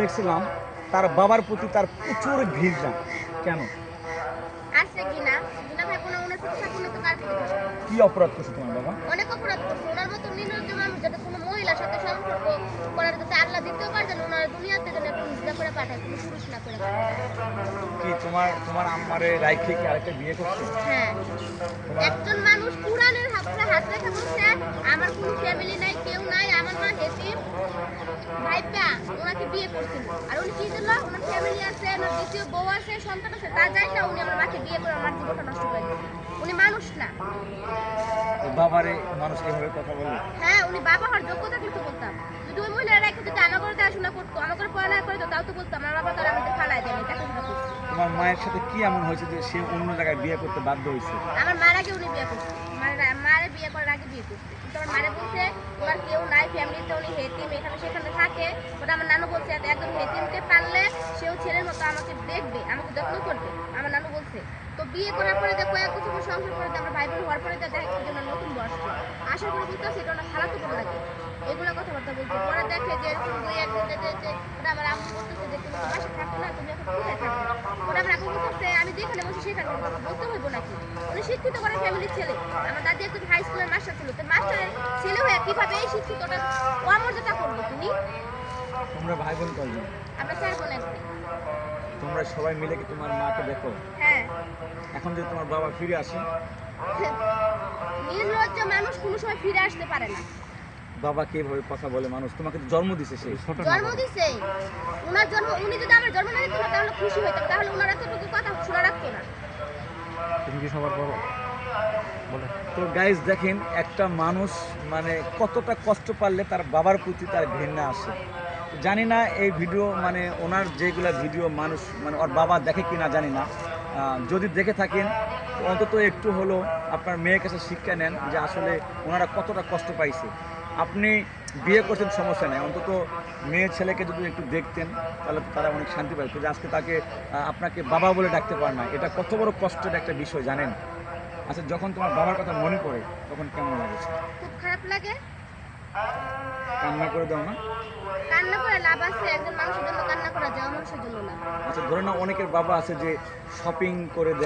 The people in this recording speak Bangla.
দেখছিলাম তার বাবার প্রতি তার প্রচুর ঘৃণা। কেন? আছে কিনা দুনা ভাই কোনো ওনার প্রতি থাকুন তো কার প্রতি থাকবে? কি অপরাধ করছে তোমার বাবা? অনেক অপরাধ করছে ওনার মতো নির্লজ্জ মানুষ যাতে কোনো মহিলার সাথে সম্পর্ক করার যাতে আল্লাহ দিতেও পারছেন ওনার দুনিয়াতে যেন একটা হিজড়া করে পাঠায় কোনো পুরুষ না করে পাঠায়। কি তোমার আম্মারে রাইখে কি আরেকটা বিয়ে করছে? হ্যাঁ তোমার একজন মানুষ কোরআনের হাতে হাত রেখে বলছে আমার কোনো ফ্যামিলি নাই কেউ নাই আমার মা হেতিম ভাইপা ওনাকে বিয়ে করছিল আর উনি কি দিল ওনার ফ্যামিলি আছে ওনার দ্বিতীয় বউ আছে সন্তান আছে তা যাই না উনি আমার মাকে বিয়ে করে আমার জীবনটা নষ্ট করে দিয়েছে উনি মানুষ না। বাবারে মানুষ এভাবে কথা বলে? হ্যাঁ উনি বাবা হওয়ার যোগ্য থাকলে তো বলতাম যদি ওই মহিলারা রেখে যদি আমার করে দেখাশোনা করতো আমার করে পড়ালেখা করে তাও তো বলতাম আমার বাবা তার আমাদের ফালাই দেয়নি দেখাশোনা করতো। তোমার মায়ের সাথে কি এমন হয়েছে যে সে অন্য জায়গায় বিয়ে করতে বাধ্য হয়েছে? আমার মার আগে উনি বিয়ে করছে মারে বিয়ে করার আগে বিয়ে করছে কিন্তু আমার মারে বলছে ওনার কেউ নাই ফ্যামিলিতে উনি হেতিম এখানে সেখানে থাকে ওটা আমার নানু বলছে একজন হেতিমকে পারলে সেও ছেলের মতো আমাকে দেখবে আমাকে যত্ন করবে আমার নানু বলছে। তো বিয়ে করার পরে দেখো এক বছর পর সংসার করে আমার ভাই বোন হওয়ার পরে দেখা জন্য নতুন বয়স আশা করে বলতে সেটা ওনার খালাতো বোন লাগে এগুলো কথাবার্তা বলছে পরে দেখে যে এরকম দুই একদিন যে ওটা আমার আম্মু বলতেছে যে তুমি বাসা থাকো না তুমি এখন কোথায় থাকবে ওটা আমার আম্মু বলতেছে আমি যেখানে বসে সেখানে বলতে হইব নাকি উনি শিক্ষিত করে ফ্যামিলির ছেলে আমার দাদি একজন হাই স্কুলের মাস্টার ছিল তো মাস্টারের ছেলে হয়ে কিভাবে এই শিক্ষিতটা অমর্যাদা করবো তুমি? তোমরা ভাই বোন কয়জন? আমরা 4 বোন এক ভাই। তোমরা সবাই মিলে কি তোমার মাকে দেখো? হ্যাঁ এখন যদি তোমার বাবা ফিরে আসে? নির্লজ্জ মানুষ কোনো সময় ফিরে আসতে পারে না। বাবাকে এভাবে কথা বলে মানুষ? তোমাকে তো জন্ম দিছে সে। জন্ম দিছে উনার জন্ম উনি যদি আমার জন্ম না দিত না তাহলে খুশি হইতাম তাহলে উনার এতটুকু কথা শোনা রাখতো না। তুমি কি সবার বড়? তো গাইজ দেখেন একটা মানুষ মানে কতটা কষ্ট পারলে তার বাবার প্রতি তার ঘৃণা আসে। জানি না এই ভিডিও মানে ওনার যেগুলা ভিডিও মানুষ মানে ওর বাবা দেখে কি না জানি না, যদি দেখে থাকেন তো অন্তত একটু হলেও আপনার মেয়ের কাছে শিক্ষা নেন যে আসলে ওনারা কতটা কষ্ট পাইছে। আপনি বিয়ে করছেন সমস্যা নেই, অন্তত মেয়ের ছেলেকে যদি একটু দেখতেন তাহলে তারা অনেক শান্তি পাইত যে আজকে তাকে আপনাকে বাবা বলে ডাকতে পারে না, এটা কত বড় কষ্টের একটা বিষয় জানেন। আচ্ছা যখন তোমার বাবার কথা মনে পড়ে তখন কেমন লাগে? খুব খারাপ লাগে। কান্না করে দাও না? কান্না করে লাভ আছে একজন মানুষের জন্য কান্না করা যায় মানুষের জন্য না। আচ্ছা ধরে না অনেকের বাবা আছে যে শপিং করে দেয়